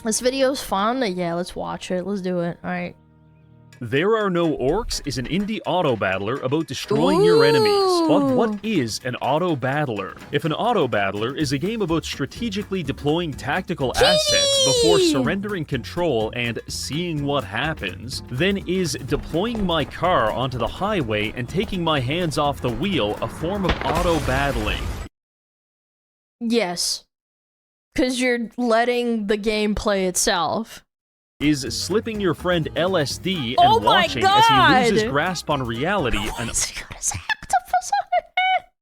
This video's fun. Yeah, let's watch it. Let's do it. All right. There Are No Orcs is an indie auto-battler about destroying your enemies. But what is an auto-battler? If an auto-battler is a game about strategically deploying tactical assets before surrendering control and seeing what happens, then is deploying my car onto the highway and taking my hands off the wheel a form of auto-battling? Yes. Because you're letting the game play itself. Is slipping your friend LSD and watching as he loses grasp on reality an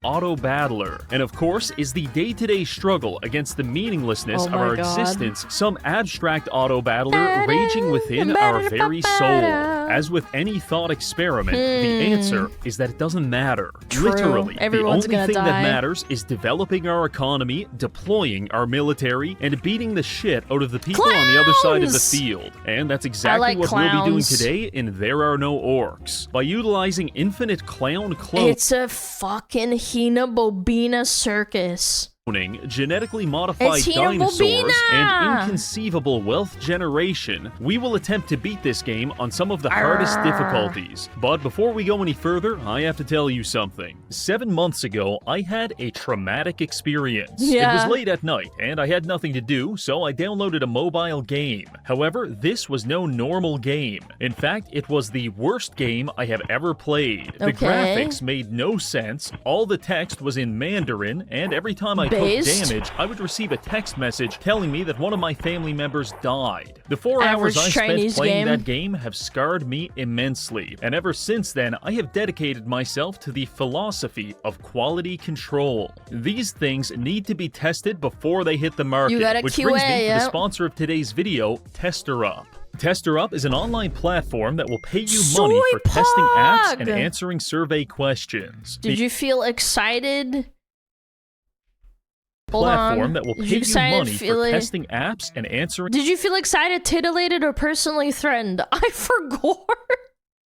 auto-battler. And of course, is the day-to-day struggle against the meaninglessness of our existence some abstract auto-battler raging within our very soul? As with any thought experiment, the answer is that it doesn't matter. True. Literally, Everyone's the only thing die. that matters is developing our economy, deploying our military, and beating the shit out of the people on the other side of the field. And that's exactly what we'll be doing today in There Are No Orcs. By utilizing infinite clown clones. It's a fucking Hina Bobina circus. Genetically modified dinosaurs, and inconceivable wealth generation, we will attempt to beat this game on some of the hardest difficulties. But before we go any further, I have to tell you something. 7 months ago, I had a traumatic experience. It was late at night, and I had nothing to do, so I downloaded a mobile game. However, this was no normal game. In fact, it was the worst game I have ever played. The graphics made no sense, all the text was in Mandarin, and every time I took damage, I would receive a text message telling me that one of my family members died. The 4 hours I spent playing that game have scarred me immensely, and ever since then, I have dedicated myself to the philosophy of quality control. These things need to be tested before they hit the market, which brings me to the sponsor of today's video, TesterUp. TesterUp is an online platform that will pay you money for testing apps and answering survey questions. Did you feel excited? Platform that will pay you money for testing apps and answering. Did you feel excited, titillated, or personally threatened? I forgot.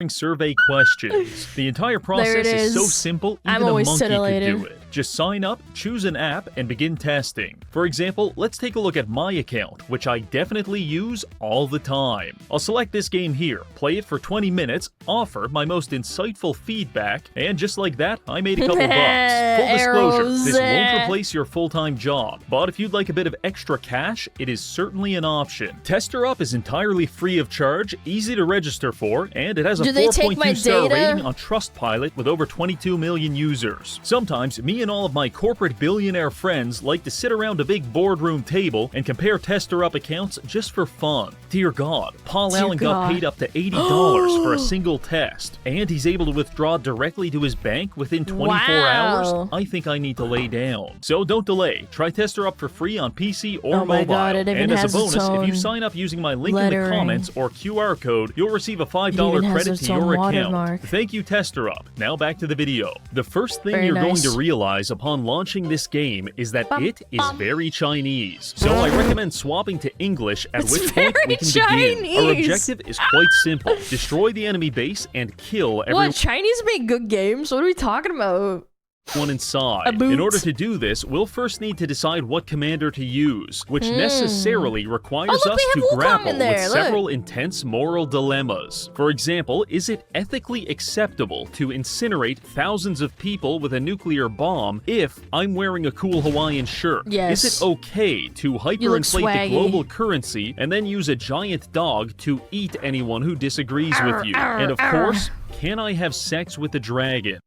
Survey questions. The entire process is so simple, even a monkey could do it. Just sign up, choose an app, and begin testing. For example, let's take a look at my account, which I definitely use all the time. I'll select this game here, play it for 20 minutes, offer my most insightful feedback, and just like that, I made a couple bucks. Full disclosure, this won't replace your full-time job, but if you'd like a bit of extra cash, it is certainly an option. TesterUp is entirely free of charge, easy to register for, and it has a 4.2 star rating on Trustpilot with over 22 million users. Sometimes, me and all of my corporate billionaire friends like to sit around a big boardroom table and compare TesterUp accounts just for fun. Dear God, Paul Allen got paid up to $80 for a single test, and he's able to withdraw directly to his bank within 24 hours? I think I need to lay down. So don't delay. Try TesterUp for free on PC or mobile. And as a bonus, if you sign up using my link in the comments or QR code, you'll receive a $5 credit to your account. Thank you, TesterUp. Now back to the video. The first thing you're going to realize upon launching this game is that it is very Chinese. So I recommend swapping to English, at which point we can begin. Our objective is quite simple. Destroy the enemy base and kill everyone. What? Chinese make good games? What are we talking about? One inside. In order to do this, we'll first need to decide what commander to use, which necessarily requires us to grapple with several intense moral dilemmas. For example, is it ethically acceptable to incinerate thousands of people with a nuclear bomb if I'm wearing a cool Hawaiian shirt? Yes. Is it okay to hyperinflate the global currency and then use a giant dog to eat anyone who disagrees with you? And of course, can I have sex with a dragon?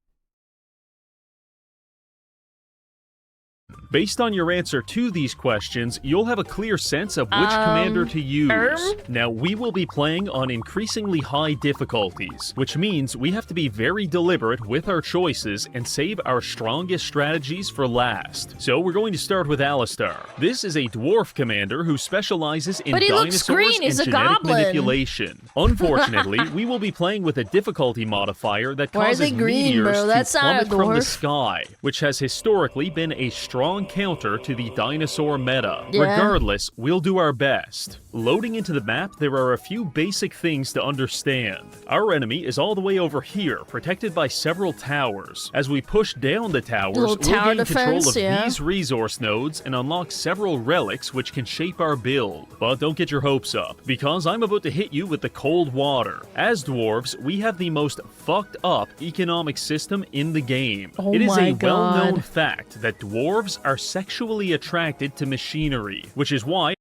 Based on your answer to these questions, you'll have a clear sense of which commander to use. Now, we will be playing on increasingly high difficulties, which means we have to be very deliberate with our choices and save our strongest strategies for last. So we're going to start with Alistar. This is a dwarf commander who specializes in dinosaurs and genetic manipulation. Unfortunately, we will be playing with a difficulty modifier that causes meteors to plummet from the sky, which has historically been a strong strong counter to the dinosaur meta. Yeah. Regardless, we'll do our best. Loading into the map, there are a few basic things to understand. Our enemy is all the way over here, protected by several towers. As we push down the towers, we'll gain control of these resource nodes and unlock several relics which can shape our build. But don't get your hopes up, because I'm about to hit you with the cold water. As dwarves, we have the most fucked up economic system in the game. It is a well-known fact that dwarves are sexually attracted to machinery, which is why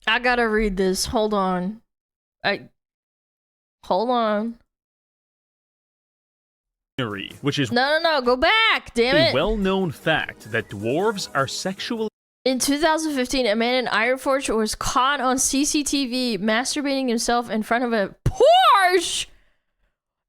I gotta read this. Hold on. Hold on. Which is no, go back, damn it. A well-known fact that dwarves are sexually... In 2015, a man in Ironforge was caught on CCTV masturbating himself in front of a Porsche!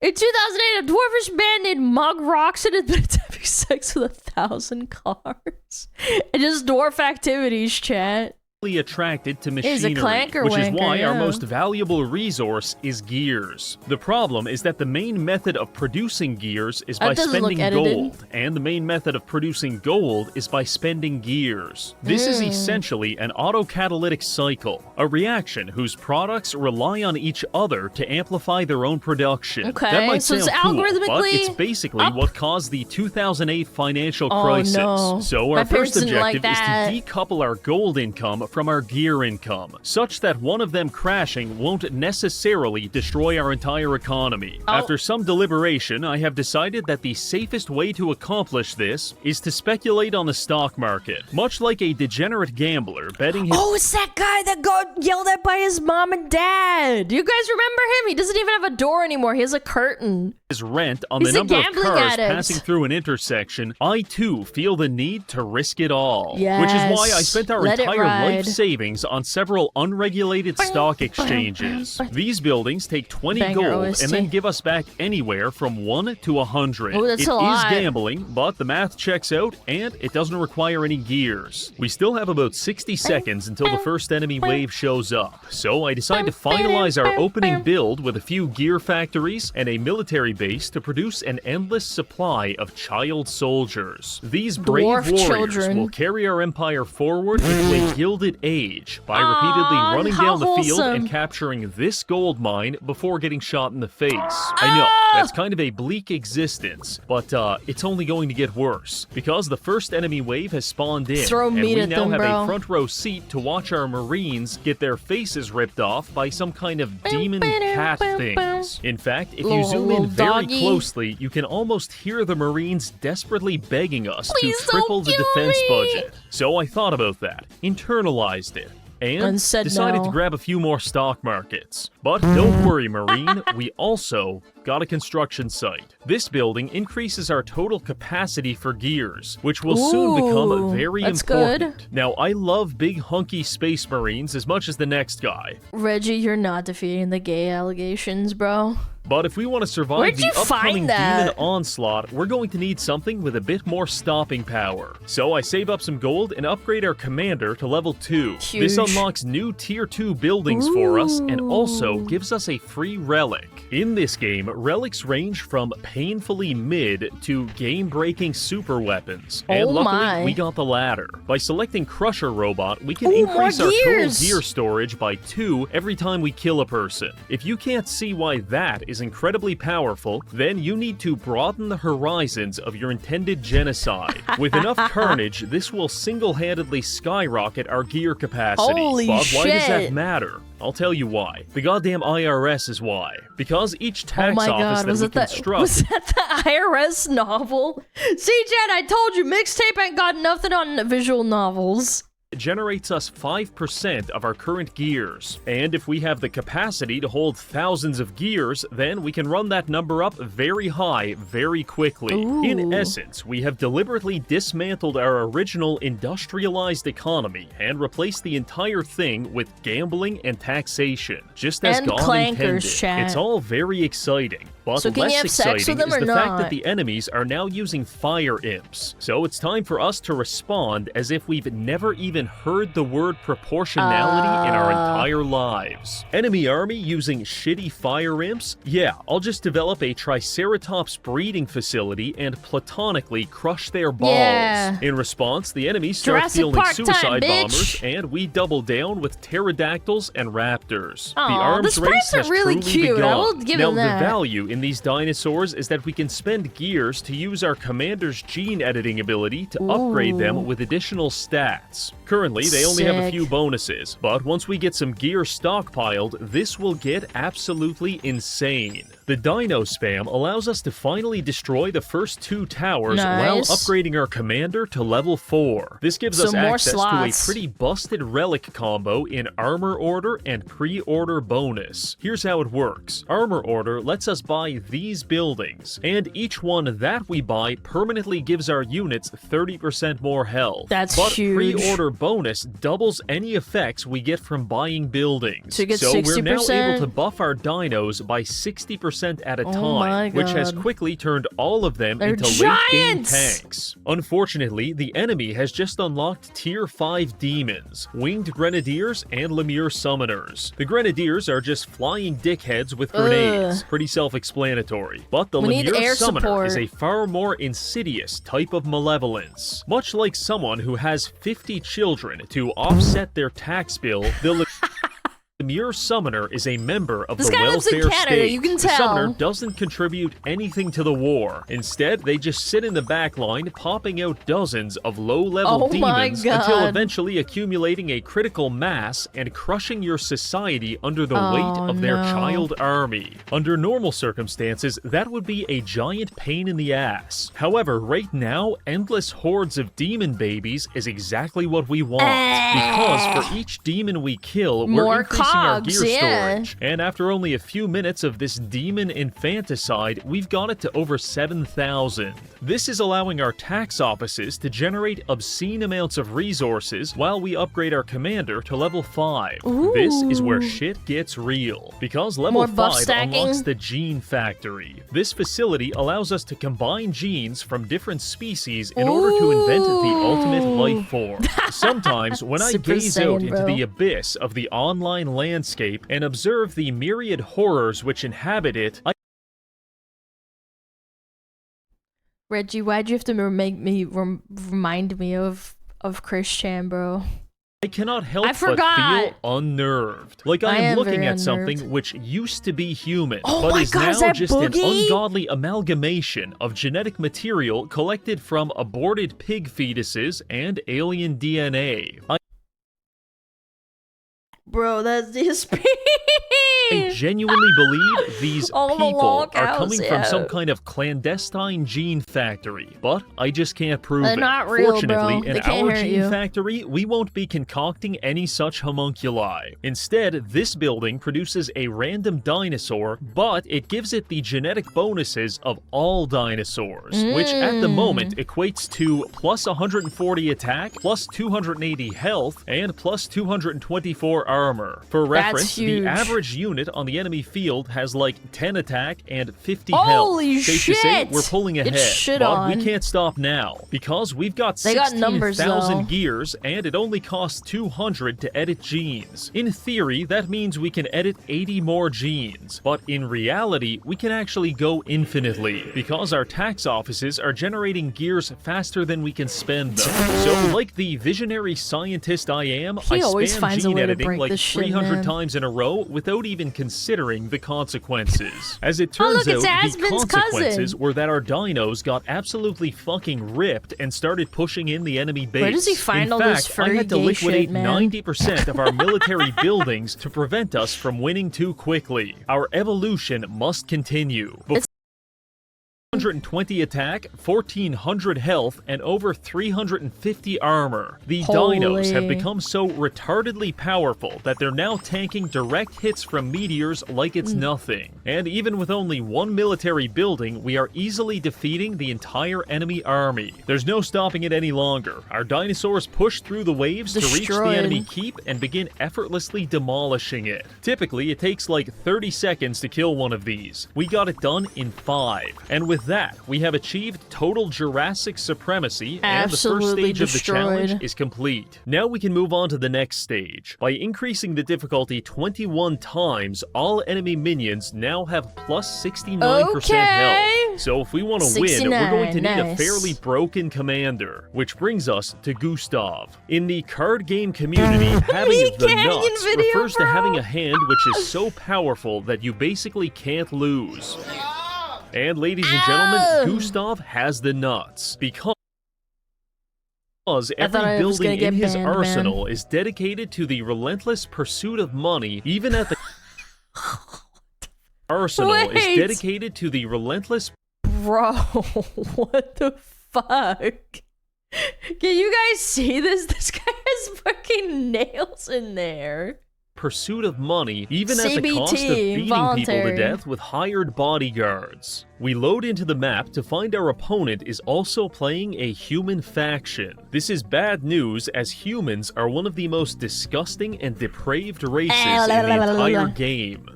In 2008, a dwarfish man named Mug Roxon had been having sex with 1,000 cars. And just dwarf activities, chat. Attracted to machinery, which is why our most valuable resource is gears. The problem is that the main method of producing gears is by spending gold, and the main method of producing gold is by spending gears. This is essentially an autocatalytic cycle, a reaction whose products rely on each other to amplify their own production. That might sound cool, but it's basically what caused the 2008 financial crisis. So our first objective is to decouple our gold income from our gear income, such that one of them crashing won't necessarily destroy our entire economy. After some deliberation, I have decided that the safest way to accomplish this is to speculate on the stock market, much like a degenerate gambler betting his— Oh, it's that guy that got yelled at by his mom and dad. Do you guys remember him? He doesn't even have a door anymore. He has a curtain. His rent on the number of cars passing through an intersection. I too feel the need to risk it all. Yes. Which is why I spent our entire life savings on several unregulated stock exchanges. These buildings take 20 gold and then give us back anywhere from 1 to 100. It is gambling, but the math checks out and it doesn't require any gears. We still have about 60 seconds until the first enemy wave shows up, so I decide to finalize our opening build with a few gear factories and a military base to produce an endless supply of child soldiers. These brave warriors will carry our empire forward into a gilded age by repeatedly running down the field and capturing this gold mine before getting shot in the face. I know, that's kind of a bleak existence, but it's only going to get worse, because the first enemy wave has spawned in, and we now have a front row seat to watch our marines get their faces ripped off by some kind of demon cat things. In fact, if you zoom in very closely, you can almost hear the marines desperately begging us to triple the defense budget. So I thought about that, internalized it, and decided to grab a few more stock markets. But don't worry, Marine, we also got a construction site. This building increases our total capacity for gears, which will soon become very important. Now, I love big hunky space marines as much as the next guy. Reggie, you're not defeating the gay allegations, bro. But if we want to survive the upcoming demon onslaught, we're going to need something with a bit more stopping power. So I save up some gold and upgrade our commander to level 2. This unlocks new tier 2 buildings for us and also gives us a free relic. In this game, relics range from painfully mid to game-breaking super weapons. And luckily, we got the latter. By selecting Crusher Robot, we can increase our total gear storage by 2 every time we kill a person. If you can't see why that is incredibly powerful, then you need to broaden the horizons of your intended genocide. With enough carnage, this will single-handedly skyrocket our gear capacity. But why does that matter? I'll tell you why. The goddamn IRS is why. Because each tax office that we construct— Was that the IRS novel? See, Jen, I told you, Mixtape ain't got nothing on visual novels. It generates us 5% of our current gears. And if we have the capacity to hold thousands of gears, then we can run that number up very high very quickly. In essence, we have deliberately dismantled our original industrialized economy and replaced the entire thing with gambling and taxation, just as God intended. It's all very exciting. But so less exciting is the fact that the enemies are now using fire imps. So it's time for us to respond as if we've never even heard the word proportionality in our entire lives. Enemy army using shitty fire imps? Yeah, I'll just develop a Triceratops breeding facility and platonically crush their balls. Yeah. In response, the enemies start fielding suicide bombers, and we double down with pterodactyls and raptors. The arms race has really truly cute. begun. I will give now, them that. The value in these dinosaurs is that we can spend gears to use our commander's gene editing ability to upgrade them with additional stats. Currently, they only have a few bonuses, but once we get some gear stockpiled, this will get absolutely insane. The dino spam allows us to finally destroy the first 2 towers while upgrading our commander to level 4. This gives us access to a pretty busted relic combo in armor order and pre-order bonus. Here's how it works. Armor order lets us buy these buildings, and each one that we buy permanently gives our units 30% more health. That's But huge. pre-order bonus doubles any effects we get from buying buildings. So you get 60%? We're now able to buff our dinos by 60% at a time, which has quickly turned all of them into late-game tanks. Unfortunately, the enemy has just unlocked Tier 5 demons, Winged Grenadiers and Lemure Summoners. The Grenadiers are just flying dickheads with grenades. Pretty self-explanatory. But the Lemure Summoner is a far more insidious type of malevolence. Much like someone who has 50 children to offset their tax bill, the Lemure Summoner is a member of the welfare state. You can the Summoner doesn't contribute anything to the war. Instead, they just sit in the back line, popping out dozens of low-level demons until eventually accumulating a critical mass and crushing your society under the weight of their child army. Under normal circumstances, that would be a giant pain in the ass. However, right now, endless hordes of demon babies is exactly what we want. Because for each demon we kill, we're increasing our gear storage. And after only a few minutes of this demon infanticide, we've got it to over 7,000. This is allowing our tax offices to generate obscene amounts of resources while we upgrade our commander to level 5. This is where shit gets real. Because level 5 unlocks the Gene Factory. This facility allows us to combine genes from different species in order to invent the ultimate life form. Sometimes, when I gaze out into the abyss of the online landscape and observe the myriad horrors which inhabit it, Reggie, why'd you have to remind me of Chris Chan, bro? I cannot help but feel unnerved. Like I am looking at something which used to be human, but is now just an ungodly amalgamation of genetic material collected from aborted pig fetuses and alien DNA. Bro, that's disgusting. I genuinely believe these people are coming from some kind of clandestine gene factory, but I just can't prove it. Not real, Fortunately, bro. in our gene factory, we won't be concocting any such homunculi. Instead, this building produces a random dinosaur, but it gives it the genetic bonuses of all dinosaurs, which at the moment equates to plus 140 attack, plus 280 health, and plus 224 armor. For reference, the average unit on the enemy field has like 10 attack and 50 health. Safe to say, we're pulling ahead, but we can't stop now because we've got 16,000 gears and it only costs 200 to edit genes. In theory, that means we can edit 80 more genes, but in reality, we can actually go infinitely because our tax offices are generating gears faster than we can spend them. So, like the visionary scientist I am, I spam gene editing like 300 times in a row without even considering the consequences. As it turns out, the consequences were that our dinos got absolutely fucking ripped and started pushing in the enemy base. Where does he find all this furry I had to liquidate shit, man? 90% of our military buildings to prevent us from winning too quickly. Our evolution must continue. 120 attack, 1400 health, and over 350 armor. The dinos have become so retardedly powerful that they're now tanking direct hits from meteors like it's nothing. And even with only one military building, we are easily defeating the entire enemy army. There's no stopping it any longer. Our dinosaurs push through the waves to reach the enemy keep and begin effortlessly demolishing it. Typically, it takes like 30 seconds to kill one of these. We got it done in 5. And with that, we have achieved total Jurassic supremacy, and the first stage of the challenge is complete. Now we can move on to the next stage. By increasing the difficulty 21 times, all enemy minions now have plus 69% health. So if we want to win, we're going to need a fairly broken commander. Which brings us to Gustav. In the card game community, having the nuts refers to having a hand which is so powerful that you basically can't lose. And ladies and gentlemen, Gustav has the nuts, because every building in his arsenal is dedicated to the relentless pursuit of money, even at the arsenal is dedicated to the relentless... Bro, what the fuck? Can you guys see this? This guy has fucking nails in there. Pursuit of money, even at the cost of beating people to death with hired bodyguards. We load into the map to find our opponent is also playing a human faction. This is bad news, as humans are one of the most disgusting and depraved races in the entire game.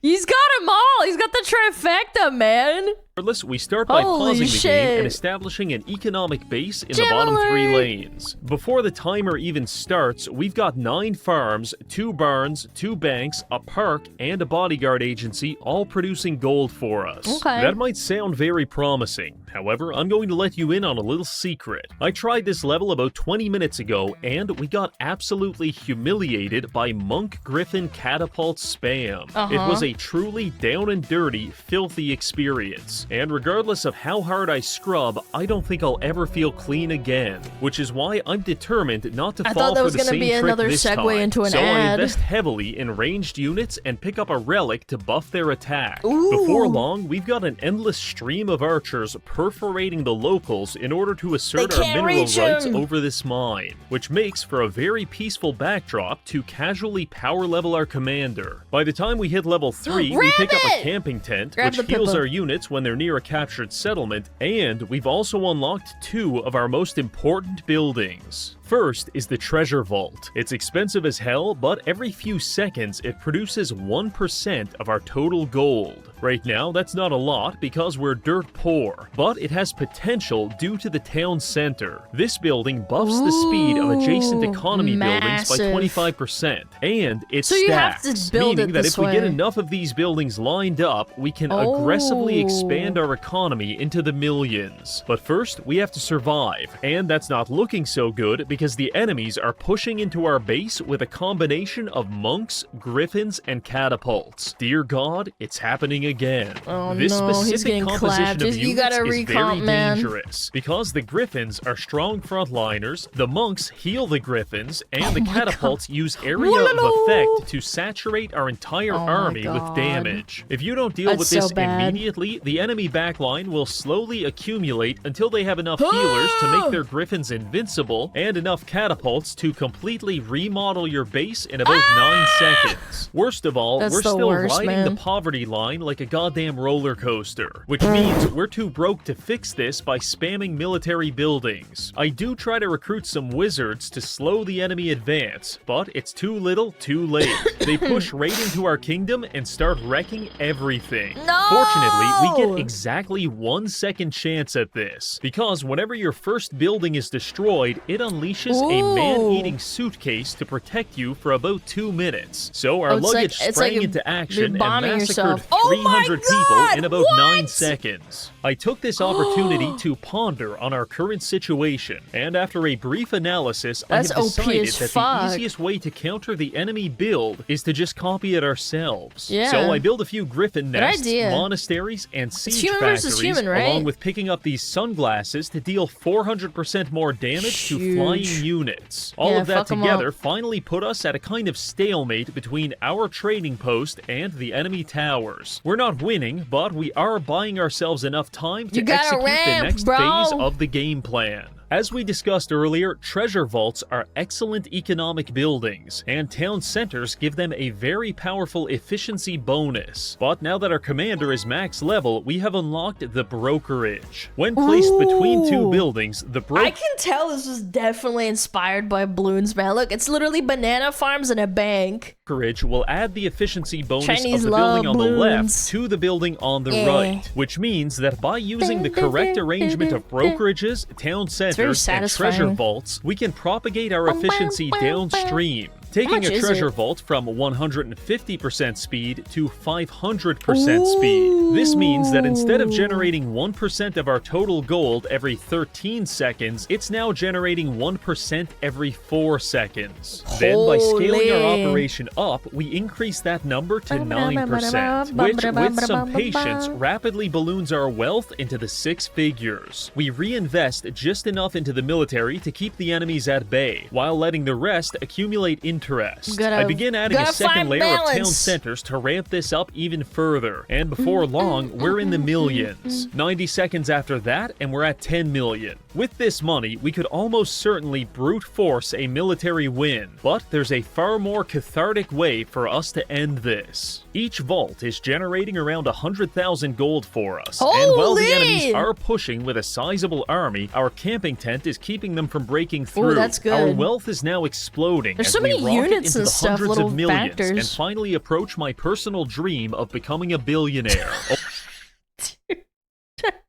He's got them all! He's got the trifecta, man! Regardless, we start by pausing the game and establishing an economic base in the bottom 3 lanes. Before the timer even starts, we've got 9 farms, 2 barns, 2 banks, a park, and a bodyguard agency, all producing gold for us. That might sound very promising. However, I'm going to let you in on a little secret. I tried this level about 20 minutes ago, and we got absolutely humiliated by Monk Griffin catapult spam. It was a truly down and dirty, filthy experience. And regardless of how hard I scrub, I don't think I'll ever feel clean again. Which is why I'm determined not to fall for the same trick this time. So I invest heavily in ranged units and pick up a relic to buff their attack. Before long, we've got an endless stream of archers perforating the locals in order to assert our mineral rights over this mine, which makes for a very peaceful backdrop to casually power level our commander. By the time we hit level 3, we pick up a camping tent, which heals our units when they're near a captured settlement, and we've also unlocked 2 of our most important buildings. First is the treasure vault. It's expensive as hell, but every few seconds it produces 1% of our total gold. Right now, that's not a lot because we're dirt poor, but it has potential due to the town center. This building buffs the speed of adjacent economy buildings by 25%, and it stacks, meaning that if we get enough of these buildings lined up, we can aggressively expand our economy into the millions. But first, we have to survive, and that's not looking so good because the enemies are pushing into our base with a combination of monks, griffins, and catapults. Dear God, it's happening again. This specific composition of units is very dangerous because the griffins are strong frontliners, the monks heal the griffins, and the catapults use area of effect to saturate our entire army with damage. If you don't deal with this immediately, the enemy backline will slowly accumulate until they have enough healers to make their griffins invincible and enough catapults to completely remodel your base in about 9 seconds. Worst of all, we're still riding the poverty line like a goddamn roller coaster, which means we're too broke to fix this by spamming military buildings. I do try to recruit some wizards to slow the enemy advance, but it's too little, too late. They push right into our kingdom and start wrecking everything. Fortunately, we get exactly 1 second chance at this, because whenever your first building is destroyed, it unleashes a man-eating suitcase to protect you for about 2 minutes. So our luggage sprang into action and massacred 300 people in about 9 seconds. I took this opportunity to ponder on our current situation, and after a brief analysis, I have decided that the easiest way to counter the enemy build is to just copy it ourselves. So I build a few griffin nests, monasteries, and siege factories, along with picking up these sunglasses to deal 400% more damage to flying units. All of that together finally put us at a kind of stalemate between our trading post and the enemy towers. We're not winning, but we are buying ourselves enough time to execute the next phase of the game plan. As we discussed earlier, treasure vaults are excellent economic buildings, and town centers give them a very powerful efficiency bonus. But now that our commander is max level, we have unlocked the brokerage. When placed between two buildings, I can tell this was definitely inspired by Bloons, man. Look, it's literally banana farms and a bank. Brokerage will add the efficiency bonus of the building on the left to the building on the right, which means that by using the correct arrangement of brokerages, town centers, and treasure vaults, we can propagate our efficiency downstream, taking a treasure vault from 150% speed to 500% speed. This means that instead of generating 1% of our total gold every 13 seconds, it's now generating 1% every 4 seconds. Then, by scaling our operation up, we increase that number to 9%, which, with some patience, rapidly balloons our wealth into the 6 figures. We reinvest just enough into the military to keep the enemies at bay, while letting the rest accumulate interest. I begin adding a second layer of town centers to ramp this up even further, and before long, we're in the millions. 90 seconds after that, and we're at 10 million. With this money, we could almost certainly brute force a military win, but there's a far more cathartic way for us to end this. Each vault is generating around 100,000 gold for us, and while the enemies are pushing with a sizable army, our camping tent is keeping them from breaking through. That's good. Our wealth is now exploding as we rocket into the hundreds of millions and finally approach my personal dream of becoming a billionaire.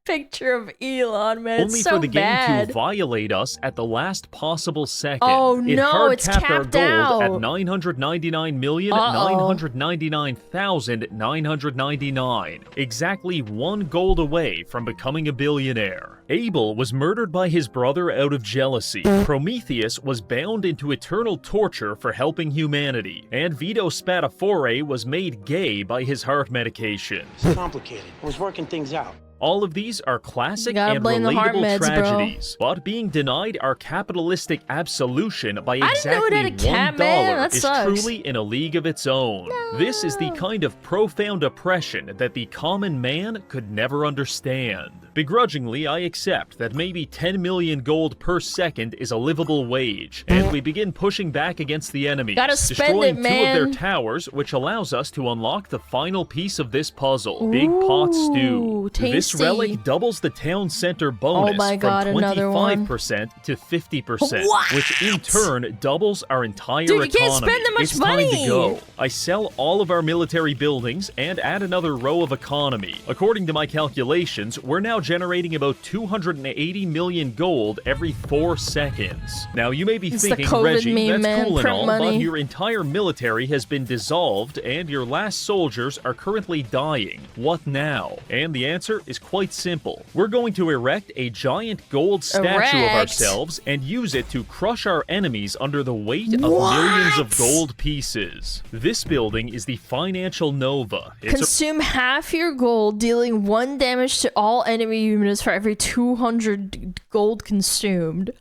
Picture of Elon, man. Only for the game to violate us at the last possible second. Oh no, it's capped our gold out. at 999,999,999. Exactly 1 gold away from becoming a billionaire. Abel was murdered by his brother out of jealousy. Prometheus was bound into eternal torture for helping humanity. And Vito Spatafore was made gay by his heart medication. It's complicated. I was working things out. All of these are classic and relatable tragedies, but being denied our capitalistic absolution by exactly $1 is truly in a league of its own. This is the kind of profound oppression that the common man could never understand. Begrudgingly, I accept that maybe 10 million gold per second is a livable wage, and we begin pushing back against the enemies, destroying 2 of their towers, which allows us to unlock the final piece of this puzzle, Big Pot Stew. This relic doubles the town center bonus from 25% to 50%, which in turn doubles our entire economy. Can't spend that much it's money. Time to go. I sell all of our military buildings and add another row of economy. According to my calculations, we're now generating about 280 million gold every 4 seconds. Now, you may be thinking, Reggie, that's cool and all, but your entire military has been dissolved and your last soldiers are currently dying. What now? And the answer is quite simple. We're going to erect a giant gold statue of ourselves and use it to crush our enemies under the weight of millions of gold pieces. This building is the Financial Nova. Consume half your gold, dealing 1 damage to all enemy units for every 200 gold consumed.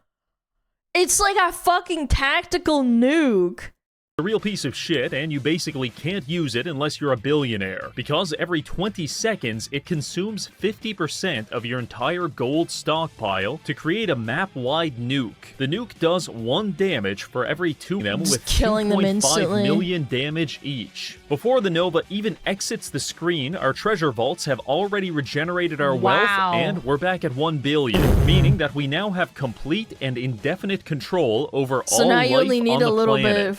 It's like a fucking tactical nuke. A real piece of shit, and you basically can't use it unless you're a billionaire, because every 20 seconds it consumes 50% of your entire gold stockpile to create a map-wide nuke. The nuke does 1 damage for every 2 of them, with 2.5 million damage each. Before the Nova even exits the screen, our treasure vaults have already regenerated our wealth, and we're back at 1 billion, meaning that we now have complete and indefinite control over all life on the planet.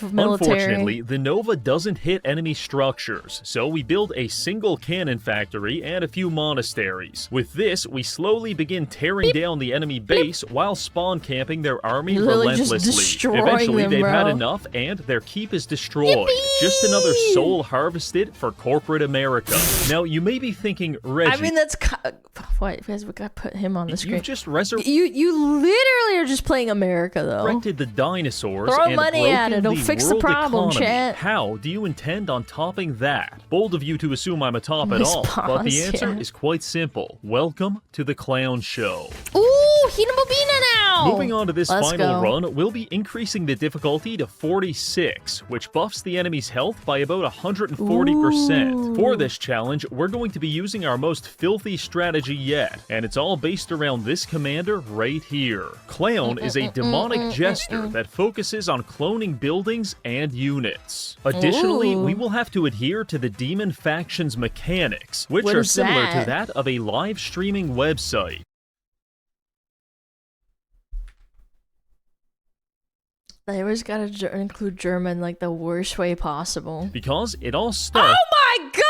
Unfortunately, the Nova doesn't hit enemy structures, so we build a single cannon factory and a few monasteries. With this, we slowly begin tearing down the enemy base while spawn camping their army relentlessly. Eventually, they've had enough, and their keep is destroyed. Just another soul harvested for corporate America. Now, you may be thinking, Reggie... I mean, that's... What? We gotta put him on the screen. You just You literally are just playing America, though. Resurrected the dinosaurs Throw and money at it. It'll fix the problem, economy. chat. How do you intend on topping that? Bold of you to assume I'm a top at all, but the answer is quite simple. Welcome to the Clown Show. Ooh! Ooh, Hinamobina now! Moving on to this final run, we'll be increasing the difficulty to 46, which buffs the enemy's health by about 140%. Ooh. For this challenge, we're going to be using our most filthy strategy yet, and it's all based around this commander right here. Clown is a demonic jester that focuses on cloning buildings and units. Additionally, we will have to adhere to the demon faction's mechanics, which are similar to that of a live streaming website. They always gotta include German like the worst way possible. Because it all starts... Oh my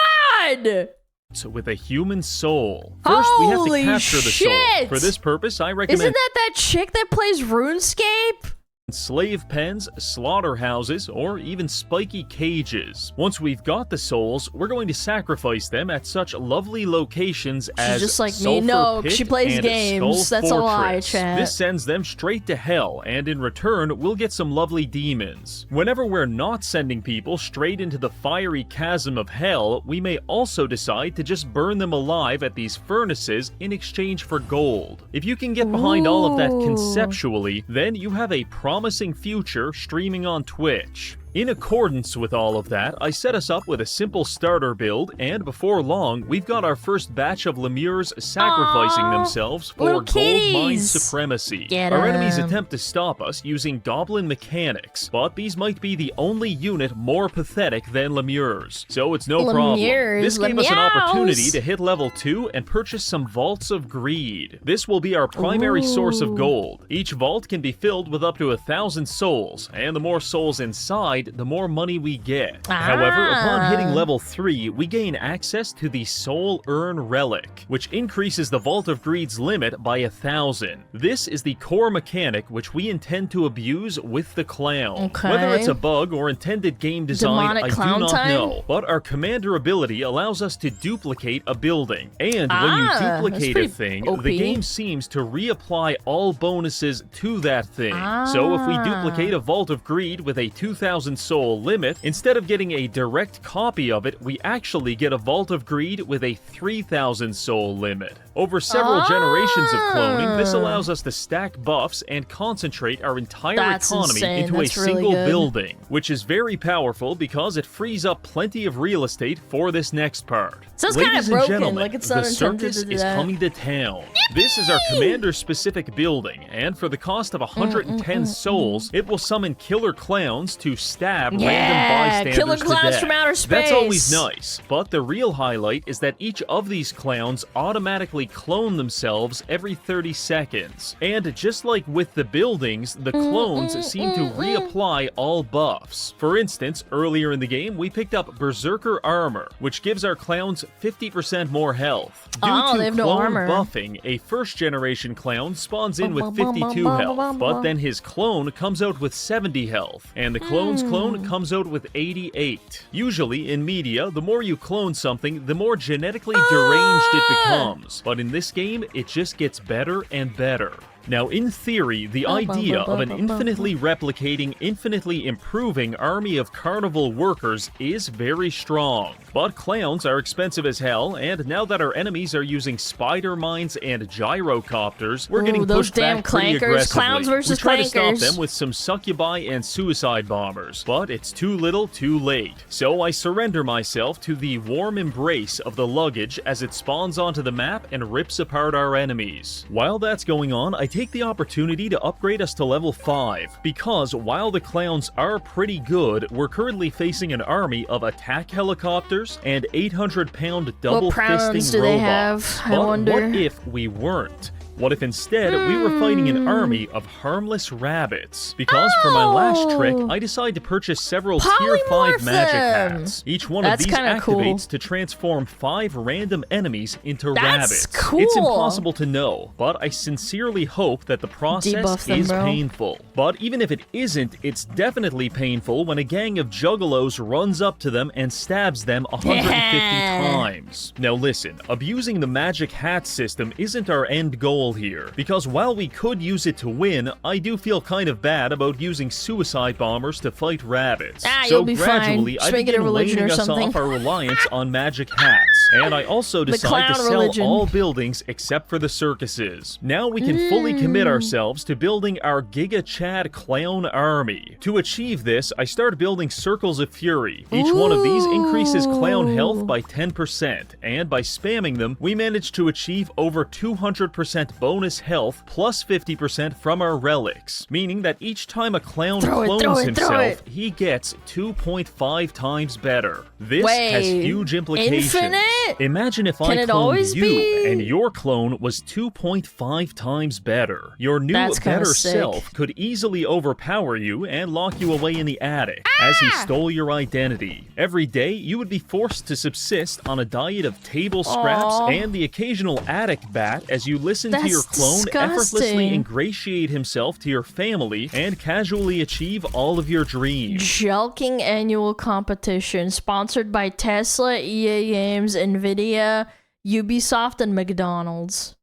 god! So with a human soul. First, we have to capture the soul. For this purpose, I recommend... Isn't that chick that plays RuneScape? Slave pens, slaughterhouses, or even spiky cages. Once we've got the souls, we're going to sacrifice them at such lovely locations as just like Sulphur me. No, Pit she plays and games. Skull That's a lie, Fortress. chat. This sends them straight to hell, and in return, we'll get some lovely demons. Whenever we're not sending people straight into the fiery chasm of hell, we may also decide to just burn them alive at these furnaces in exchange for gold. If you can get behind all of that conceptually, then you have a promising future streaming on Twitch. In accordance with all of that, I set us up with a simple starter build, and before long, we've got our first batch of lemures sacrificing themselves for gold mine supremacy. Our enemies attempt to stop us using goblin mechanics, but these might be the only unit more pathetic than lemures, so it's no problem. This gave us an opportunity to hit level 2 and purchase some vaults of greed. This will be our primary source of gold. Each vault can be filled with up to 1,000 souls, and the more souls inside, the more money we get. However, upon hitting level 3, we gain access to the Soul Urn Relic, which increases the Vault of Greed's limit by 1,000. This is the core mechanic which we intend to abuse with the clown. Whether it's a bug or intended game design, I do not know, but our commander ability allows us to duplicate a building. And when you duplicate a thing, the game seems to reapply all bonuses to that thing. So if we duplicate a Vault of Greed with a 2,000 soul limit, instead of getting a direct copy of it, we actually get a Vault of Greed with a 3,000 soul limit. Over several generations of cloning, this allows us to stack buffs and concentrate our entire economy into a single building, which is very powerful because it frees up plenty of real estate for this next part. So Ladies and gentlemen, the circus is coming to town. This is our commander-specific building, and for the cost of 110 souls, it will summon killer clowns to stab random bystanders killer clowns to death. from outer space. That's always nice, but the real highlight is that each of these clowns automatically clone themselves every 30 seconds. And just like with the buildings, the clones seem to reapply all buffs. For instance, earlier in the game, we picked up Berserker Armor, which gives our clowns 50% more health. Due to clone buffing, a first-generation clown spawns in with 52 health, but then his clone comes out with 70 health, and the clone's clone comes out with 88. Usually, in media, the more you clone something, the more genetically deranged it becomes, but in this game, it just gets better and better. Now, in theory, the idea of an infinitely replicating, infinitely improving army of carnival workers is very strong. But clowns are expensive as hell, and now that our enemies are using spider mines and gyrocopters, we're getting pushed back pretty aggressively. Clowns versus we try to stop them with some succubi and suicide bombers, but it's too little too late. So I surrender myself to the warm embrace of the luggage as it spawns onto the map and rips apart our enemies. While that's going on, I take the opportunity to upgrade us to level 5, because while the clowns are pretty good, we're currently facing an army of attack helicopters and 800-pound double-fisting robots. But what if we weren't? What if instead we were fighting an army of harmless rabbits? Because for my last trick, I decide to purchase several tier 5 magic hats. Each one of these activates to transform 5 random enemies into rabbits. It's impossible to know, but I sincerely hope that the process is painful. But even if it isn't, it's definitely painful when a gang of juggalos runs up to them and stabs them 150 times. Now listen, abusing the magic hat system isn't our end goal here, because while we could use it to win, I do feel kind of bad about using suicide bombers to fight rabbits. So gradually, I begin weaning us off our reliance on magic hats. And I also decide to sell all buildings except for the circuses. Now we can fully commit ourselves to building our Giga Chad clown army. To achieve this, I start building circles of fury. Each one of these increases clown health by 10%, and by spamming them, we manage to achieve over 200% bonus health plus 50% from our relics, meaning that each time a clown clones himself, he gets 2.5 times better. This has huge implications. Infinite? Imagine if I cloned you and your clone was 2.5 times better. Your new better self could easily overpower you and lock you away in the attic as he stole your identity. Every day, you would be forced to subsist on a diet of table scraps and the occasional attic bat as you listen to your clone effortlessly ingratiate himself to your family and casually achieve all of your dreams. Jelking annual competition sponsored by Tesla, EA Games, Nvidia, Ubisoft, and McDonald's.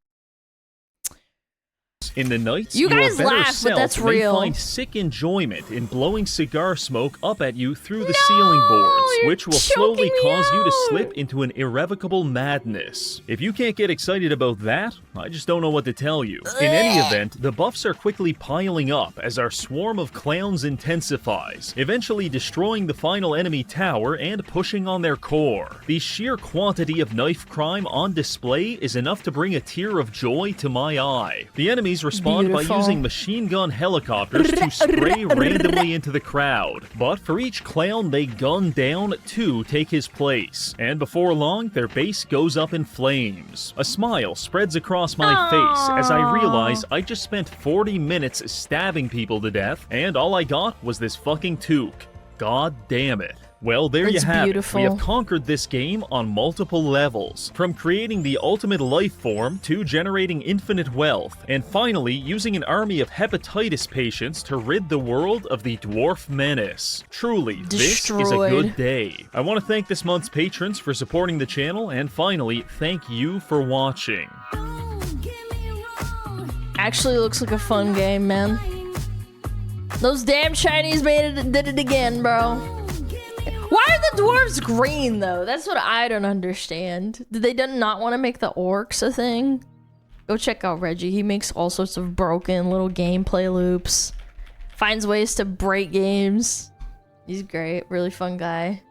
In the nights, you guys your better laugh, self but that's may real. find sick enjoyment in blowing cigar smoke up at you through the ceiling boards, which will slowly cause you to slip into an irrevocable madness. If you can't get excited about that, I just don't know what to tell you. In any event, the buffs are quickly piling up as our swarm of clowns intensifies, eventually destroying the final enemy tower and pushing on their core. The sheer quantity of knife crime on display is enough to bring a tear of joy to my eye. The enemies respond by using machine gun helicopters to spray randomly into the crowd. But for each clown they gun down, 2 take his place. And before long, their base goes up in flames. A smile spreads across my face as I realize I just spent 40 minutes stabbing people to death, and all I got was this fucking toque. God damn it. Well, there you have it. We have conquered this game on multiple levels, from creating the ultimate life form to generating infinite wealth, and finally using an army of hepatitis patients to rid the world of the dwarf menace. Truly, this is a good day. I want to thank this month's patrons for supporting the channel, and finally, thank you for watching. Actually looks like a fun game, man. Those damn Chinese did it again, bro. Why are the dwarves green, though? That's what I don't understand. Did they not want to make the orcs a thing? Go check out Reggie. He makes all sorts of broken little gameplay loops. Finds ways to break games. He's great. Really fun guy.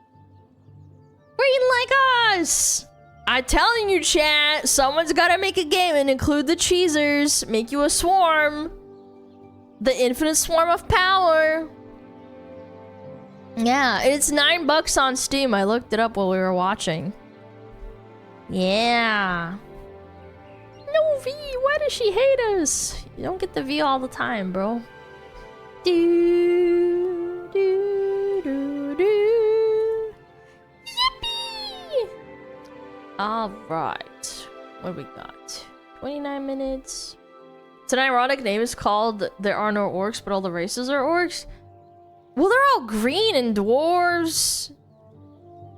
Green like us! I'm telling you, chat. Someone's got to make a game and include the cheesers. Make you a swarm. The infinite swarm of power. Yeah, it's $9 on Steam. I looked it up while we were watching. Yeah. No V, why does she hate us? You don't get the V all the time, bro. Do, do, do, do. Yippee! Alright. What do we got? 29 minutes. It's an ironic name. It's called There Are No Orcs, but all the races are orcs. Well, they're all green and dwarves.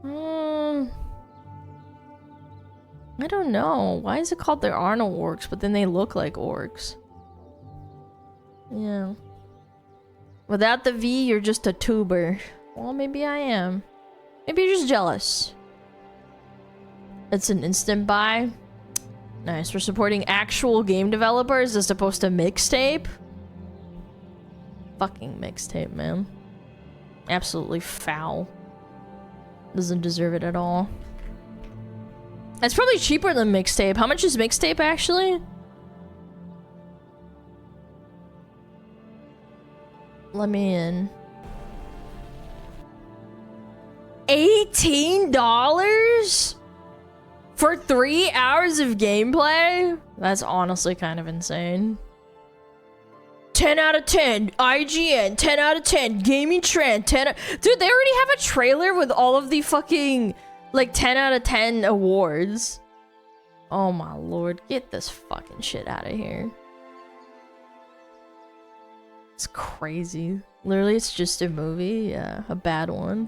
I don't know. Why is it called There Are No Orcs, but then they look like orcs? Yeah. Without the V, you're just a tuber. Well, maybe I am. Maybe you're just jealous. It's an instant buy. Nice. We're supporting actual game developers as opposed to mixtape. Fucking mixtape, man. Absolutely foul. Doesn't deserve it at all. It's probably cheaper than mixtape. How much is mixtape actually? Let me in. $18 for 3 hours of gameplay? That's honestly kind of insane. 10 out of 10, IGN, 10 out of 10, Gaming Trend, 10 Dude, they already have a trailer with all of the fucking, like, 10 out of 10 awards. Oh my lord, get this fucking shit out of here. It's crazy. Literally, it's just a movie, yeah, a bad one.